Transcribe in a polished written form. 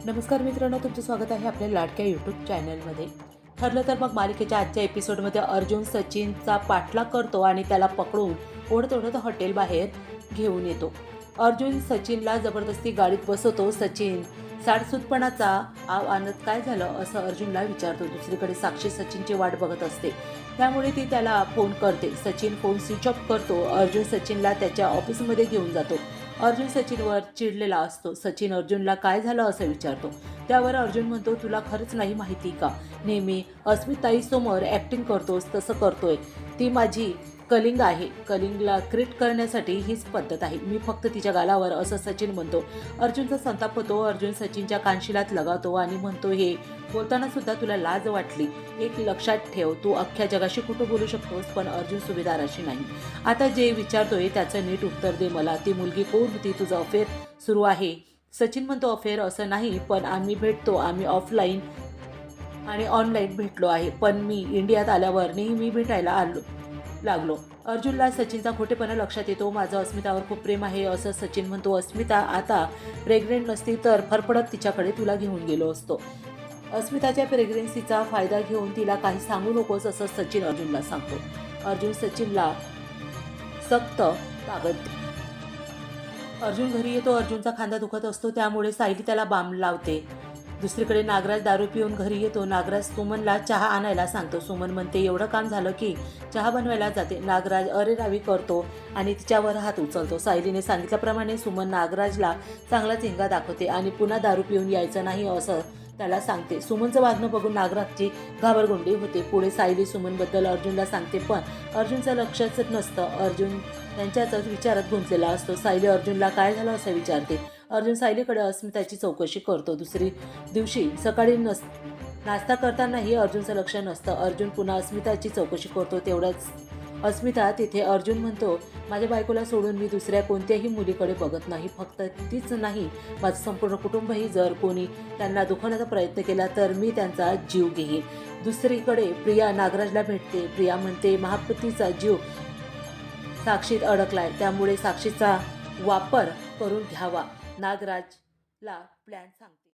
नमस्कार मित्रांनो, तुमचं स्वागत आहे आपल्या लाडक्या यूट्यूब चॅनलमध्ये. ठरलं तर मग मालिकेच्या आजच्या एपिसोडमध्ये अर्जुन सचिनचा पाठलाग करतो आणि त्याला पकडून ओढत ओढत हॉटेल बाहेर घेऊन येतो. अर्जुन सचिनला जबरदस्ती गाडीत बसवतो. सचिन साडसूतपणाचा आव आणत काय झालं असं अर्जुनला विचारतो. दुसरीकडे साक्षी सचिनची वाट बघत असते, त्यामुळे ती त्याला फोन करते. सचिन फोन स्विच ऑफ करतो. अर्जुन सचिनला त्याच्या ऑफिसमध्ये घेऊन जातो. अर्जुन सचिनवर चिडलेला असतो. सचिन अर्जुनला काय झालं असं विचारतो. त्यावर अर्जुन म्हणतो, तुला खरंच नाही माहिती का, नेहमी अस्मिताईसमोर ॲक्टिंग करतोस तसं करतोय. ती माझी कलिंग आहे. कलिंगला क्रिट करण्यासाठी हीच पद्धत आहे. मी फक्त तिच्या गालावर, असं सचिन म्हणतो. अर्जुनचा संताप होतो. अर्जुन सचिनच्या कानशिलात लगावतो आणि म्हणतो, हे बोलताना सुद्धा तुला लाज वाटली. एक लक्षात ठेव, तू अख्ख्या जगाशी कुठं बोलू शकतोस, पण अर्जुन सुभेदाराशी नाही. आता जे विचारतोय त्याचं नीट उत्तर दे मला. ती मुलगी कोण होती? तुझं अफेअर सुरू आहे? सचिन म्हणतो, अफेअर असं नाही, पण आम्ही भेटतो. आम्ही ऑफलाईन आणि ऑनलाईन भेटलो आहे, पण मी इंडियात आल्यावर नेहमी भेटायला लागलो. अर्जुनला सचिनचा खोटेपणा लक्षात येतो. माझं अस्मितावर खूप प्रेम आहे असं सचिन म्हणतो. अस्मिता आता प्रेग्नेंट नसती तर फरफडत तिच्याकडे तुला घेऊन गेलो असतो. अस्मिताच्या प्रेग्नेन्सीचा फायदा घेऊन तिला काही सांगू नकोस असं सचिन अर्जुनला सांगतो. अर्जुन सचिनला सक्त ताकद. अर्जुन घरी येतो. अर्जुनचा खांदा दुखत असतो, त्यामुळे सायली त्याला बाम लावते. दुसरीकडे नागराज दारू पिऊन घरी येतो. नागराज सुमनला चहा आणायला सांगतो. सुमन म्हणते, एवढं काम झालं की चहा बनवायला जाते. नागराज अरेरावी करतो आणि तिच्यावर हात उचलतो. सायलीने सांगितल्याप्रमाणे सुमन नागराजला चांगला चिंगा दाखवते आणि पुन्हा दारू पिऊन यायचं नाही असं त्याला सांगते. सुमनचं वागणं बघून नागराजची घाबरगुंडी होते. पुढे सायली सुमनबद्दल अर्जुनला सांगते, पण अर्जुनचं लक्षच नसतं. अर्जुन त्यांच्याच विचारात गुंतलेला असतो. सायली अर्जुनला काय झालं असं विचारते. अर्जुन सायलीकडे अस्मिताची चौकशी करतो. दुसरी दिवशी सकाळी नाश्ता करतानाही अर्जुनचं लक्ष नसतं. अर्जुन पुन्हा अस्मिताची चौकशी करतो. तेवढ्याच अस्मिता तिथे. अर्जुन म्हणतो, माझ्या बायकोला सोडून मी दुसऱ्या कोणत्याही मुलीकडे बघत नाही. फक्त तीच नाही, माझं संपूर्ण कुटुंबही. जर कोणी त्यांना दुखवण्याचा प्रयत्न केला तर मी त्यांचा जीव घेईन. दुसरीकडे प्रिया नागराजला भेटते. प्रिया म्हणते, महापतीचा जीव साक्षीत अडकलाय, त्यामुळे साक्षीचा वापर करून घ्यावा. नागराजला प्लॅन सांगते.